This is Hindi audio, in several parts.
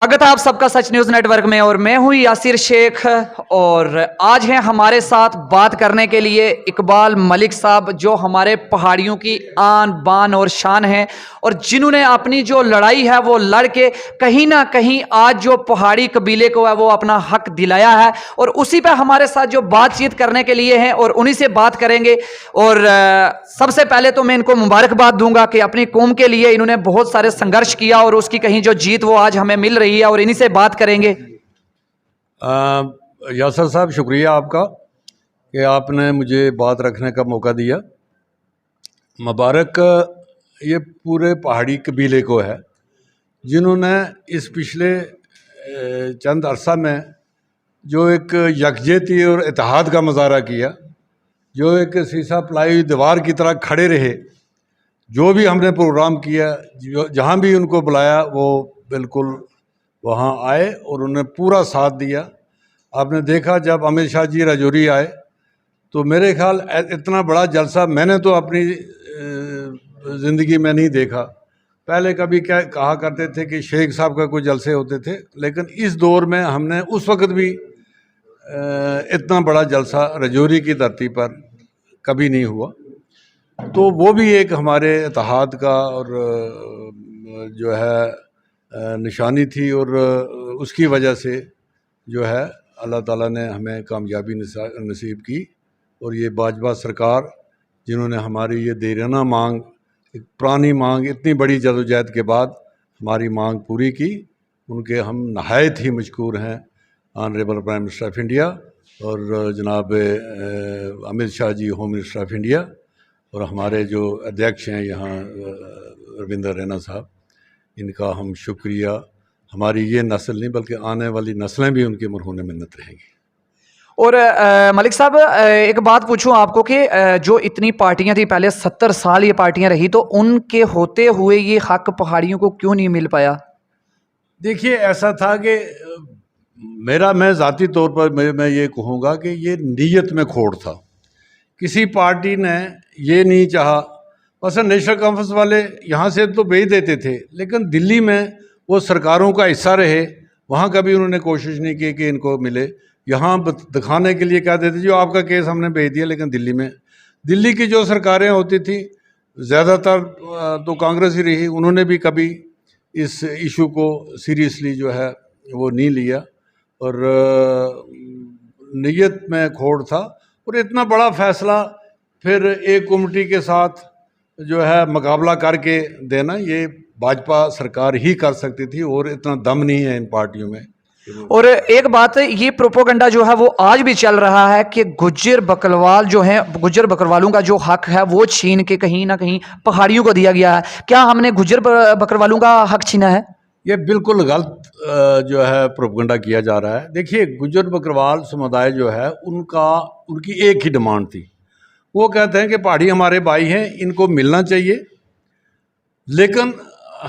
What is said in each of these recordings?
स्वागत है आप सबका सच न्यूज नेटवर्क में और मैं हूं यासिर शेख। और आज हैं हमारे साथ बात करने के लिए इकबाल मलिक साहब, जो हमारे पहाड़ियों की आन बान और शान हैं और जिन्होंने अपनी जो लड़ाई है वो लड़ के कहीं ना कहीं आज जो पहाड़ी कबीले को है वो अपना हक दिलाया है। और उसी पे हमारे साथ जो बातचीत करने के लिए हैं और उन्हीं से बात करेंगे। और सबसे पहले तो मैं इनको मुबारकबाद दूंगा कि अपनी कौम के लिए इन्होंने बहुत सारे संघर्ष किया और उसकी कहीं जो जीत वो आज हमें मिल रही है और इन्हीं से बात करेंगे। यासर साहब, शुक्रिया आपका कि आपने मुझे बात रखने का मौका दिया। मुबारक ये पूरे पहाड़ी कबीले को है जिन्होंने इस पिछले चंद अरसा में जो एक यकजहती और इत्तेहाद का मुजाहरा किया, जो एक सीसा प्लाई दीवार की तरह खड़े रहे। जो भी हमने प्रोग्राम किया, जो जहाँ भी उनको बुलाया वो बिल्कुल वहाँ आए और उन्होंने पूरा साथ दिया। आपने देखा जब अमित शाह जी राजौरी आए तो मेरे ख्याल इतना बड़ा जलसा मैंने तो अपनी ज़िंदगी में नहीं देखा। पहले कभी क्या कहा करते थे कि शेख साहब का कोई जलसे होते थे, लेकिन इस दौर में हमने उस वक़्त भी इतना बड़ा जलसा राजौरी की धरती पर कभी नहीं हुआ। तो वो भी एक हमारे इत्तेहाद का और जो है निशानी थी और उसकी वजह से जो है अल्लाह ताला ने हमें कामयाबी नसीब की। और ये भाजपा सरकार जिन्होंने हमारी ये देराना मांग, एक पुरानी मांग, इतनी बड़ी जदोजहद के बाद हमारी मांग पूरी की, उनके हम नहायत ही मशकूर हैं। Honourable prime minister of India और जनाब Amit Shah ji home minister of India और हमारे जो अध्यक्ष हैं यहाँ रविंदर रैना साहब, इनका हम शुक्रिया। हमारी ये नस्ल नहीं बल्कि आने वाली नस्लें भी उनके मरहून मिन्नत रहेंगी। और मलिक साहब, एक बात पूछूं आपको कि जो इतनी पार्टियां थी पहले 70 साल ये पार्टियां रही, तो उनके होते हुए ये हक पहाड़ियों को क्यों नहीं मिल पाया? देखिए, ऐसा था कि मैं ज़ाती तौर पर मैं ये कहूँगा कि ये नीयत में खोट था। किसी पार्टी ने ये नहीं चाहा, बस नेशनल कॉन्फ्रेंस वाले यहाँ से तो भेज देते थे, लेकिन दिल्ली में वो सरकारों का हिस्सा रहे, वहाँ कभी उन्होंने कोशिश नहीं की कि इनको मिले। यहाँ दिखाने के लिए क्या देते, जो आपका केस हमने भेज दिया, लेकिन दिल्ली की जो सरकारें होती थी ज़्यादातर तो कांग्रेस ही रही, उन्होंने भी कभी इस इशू को सीरियसली जो है वो नहीं लिया और नीयत में खोट था। और इतना बड़ा फैसला फिर एक कमेटी के साथ जो है मुकाबला करके देना, ये भाजपा सरकार ही कर सकती थी और इतना दम नहीं है इन पार्टियों में। और एक बात, ये प्रोपोगंडा जो है वो आज भी चल रहा है कि गुज्जर बकरवाल जो है, गुज्जर बकरवालों का जो हक है वो छीन के कहीं ना कहीं पहाड़ियों को दिया गया है। क्या हमने गुज्जर बकरवालों का हक छीना है? ये बिल्कुल गलत जो है प्रोपोगंडा किया जा रहा है। देखिए, गुज्जर बकरवाल समुदाय जो है उनकी एक ही डिमांड थी। वो कहते हैं कि पहाड़ी हमारे भाई हैं, इनको मिलना चाहिए, लेकिन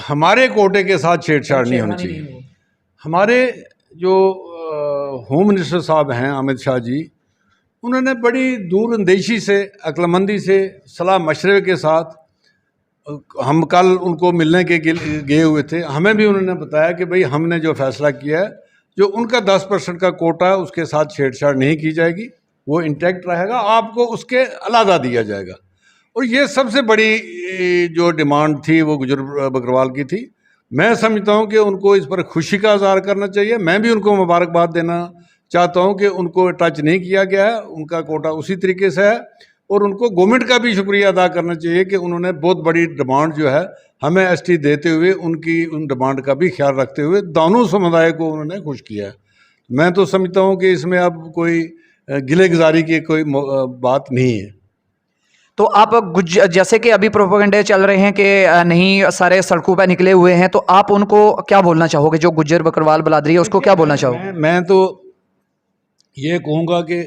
हमारे कोटे के साथ छेड़छाड़ नहीं होनी चाहिए। हमारे जो होम मिनिस्टर साहब हैं अमित शाह जी, उन्होंने बड़ी दूरअंदेशी से, अक्लमंदी से, सलाह मशवरे के साथ, हम कल उनको मिलने के गए हुए थे, हमें भी उन्होंने बताया कि भाई हमने जो फैसला किया है, जो उनका 10% का कोटा है उसके साथ छेड़छाड़ नहीं की जाएगी, वो इंटैक्ट रहेगा, आपको उसके अलग दिया जाएगा। और ये सबसे बड़ी जो डिमांड थी वो गुज्जर बकरवाल की थी। मैं समझता हूँ कि उनको इस पर खुशी का इज़हार करना चाहिए। मैं भी उनको मुबारकबाद देना चाहता हूँ कि उनको टच नहीं किया गया है, उनका कोटा उसी तरीके से है। और उनको गवर्नमेंट का भी शुक्रिया अदा करना चाहिए कि उन्होंने बहुत बड़ी डिमांड जो है हमें एसटी देते हुए उनकी उन डिमांड का भी ख्याल रखते हुए दोनों समुदाय को उन्होंने खुश किया है। मैं तो समझता हूँ कि इसमें अब कोई गिले गुजारी की कोई बात नहीं है। तो आप जैसे कि अभी प्रोपेगेंडे चल रहे हैं कि नहीं सारे सड़कों पर निकले हुए हैं, तो आप उनको क्या बोलना चाहोगे? जो गुज्जर बकरवाल बलादरी है उसको क्या बोलना चाहोगे? मैं तो ये कहूँगा कि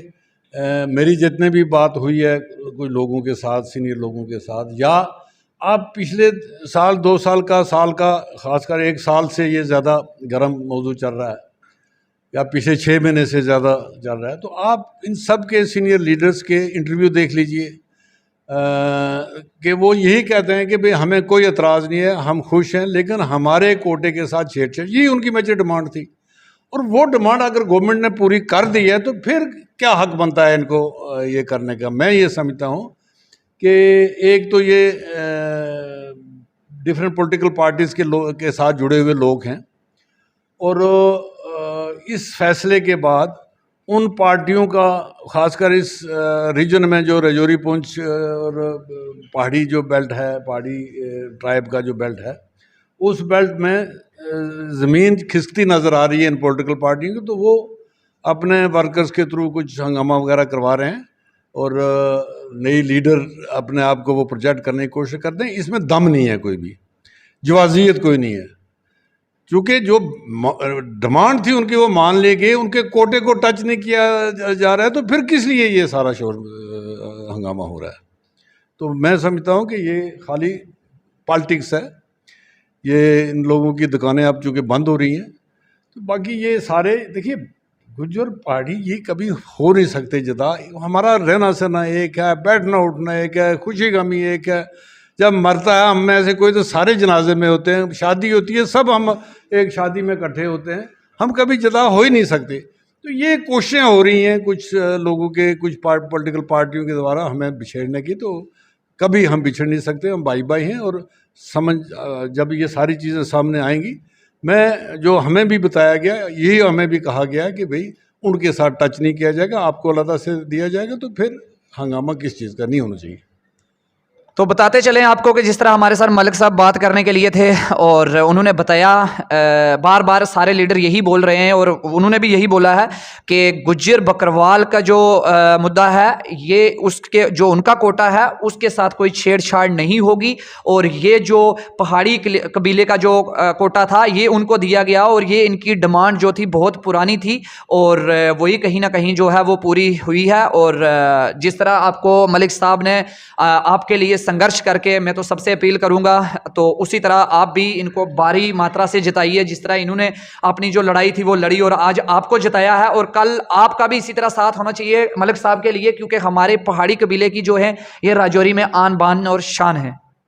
मेरी जितने भी बात हुई है कुछ लोगों के साथ, सीनियर लोगों के साथ, या आप पिछले साल 2 साल का खासकर 1 साल से ये ज़्यादा गर्म मौजू चल रहा है, या पिछले 6 महीने से ज़्यादा चल रहा है, तो आप इन सब के सीनियर लीडर्स के इंटरव्यू देख लीजिए। कि वो यही कहते हैं कि भाई हमें कोई एतराज़ नहीं है, हम खुश हैं, लेकिन हमारे कोटे के साथ छेड़छाड़, यही उनकी मेजर डिमांड थी। और वो डिमांड अगर गवर्नमेंट ने पूरी कर दी है तो फिर क्या हक बनता है इनको ये करने का। मैं ये समझता हूँ कि एक तो ये डिफरेंट पॉलिटिकल पार्टीज़ के साथ जुड़े हुए लोग हैं, और इस फैसले के बाद उन पार्टियों का, ख़ासकर इस रीजन में जो राजौरी पुंछ और पहाड़ी जो बेल्ट है, पहाड़ी ट्राइब का जो बेल्ट है, उस बेल्ट में ज़मीन खिसकती नज़र आ रही है इन पॉलिटिकल पार्टियों को, तो वो अपने वर्कर्स के थ्रू कुछ हंगामा वगैरह करवा रहे हैं और नई लीडर अपने आप को वो प्रोजेक्ट करने की कोशिश करते हैं। इसमें दम नहीं है, कोई भी जवाजियत कोई नहीं है, क्योंकि जो डिमांड थी उनकी वो मान ली गई, उनके कोटे को टच नहीं किया जा रहा है, तो फिर किस लिए ये सारा शोर हंगामा हो रहा है। तो मैं समझता हूँ कि ये खाली पॉलिटिक्स है, ये इन लोगों की दुकानें अब चूँकि बंद हो रही हैं, तो बाकी ये सारे देखिए गुज्जर पहाड़ी ये कभी हो नहीं सकते जुदा। हमारा रहना सहना एक है, बैठना उठना एक है, खुशी गमी एक है। जब मरता है हम में से कोई तो सारे जनाजे में होते हैं, शादी होती है सब हम एक शादी में इकट्ठे होते हैं, हम कभी जुदा हो ही नहीं सकते। तो ये कोशिशें हो रही हैं कुछ लोगों के, कुछ पॉलिटिकल पार्टियों के द्वारा हमें बिछेड़ने की, तो कभी हम बिछड़ नहीं सकते, हम भाई भाई हैं। और जब ये सारी चीज़ें सामने आएंगी, मैं जो हमें भी बताया गया, यही हमें भी कहा गया कि भाई उनके साथ टच नहीं किया जाएगा, आपको अलग से दिया जाएगा, तो फिर हंगामा किस चीज़ का नहीं होना चाहिए। तो बताते चलें आपको कि जिस तरह हमारे साथ मलिक साहब बात करने के लिए थे और उन्होंने बताया, बार बार सारे लीडर यही बोल रहे हैं और उन्होंने भी यही बोला है कि गुज्जर बकरवाल का जो मुद्दा है, ये उसके जो उनका कोटा है उसके साथ कोई छेड़छाड़ नहीं होगी, और ये जो पहाड़ी कबीले का जो कोटा था ये उनको दिया गया, और ये इनकी डिमांड जो थी बहुत पुरानी थी, और वही कहीं ना कहीं जो है वो पूरी हुई है। और जिस तरह आपको मलिक साहब ने आपके लिए संघर्ष करके, मैं तो सबसे अपील करूंगा, तो उसी तरह आप भी इनको भारी मात्रा से जिताइए। जिस तरह इन्होंने अपनी जो लड़ाई थी वो लड़ी और आज आपको जिताया है, और कल आपका भी इसी तरह साथ होना चाहिए मलिक साहब के लिए, क्योंकि हमारे पहाड़ी कबीले की जो है ये राजौरी में आन बान और शान है।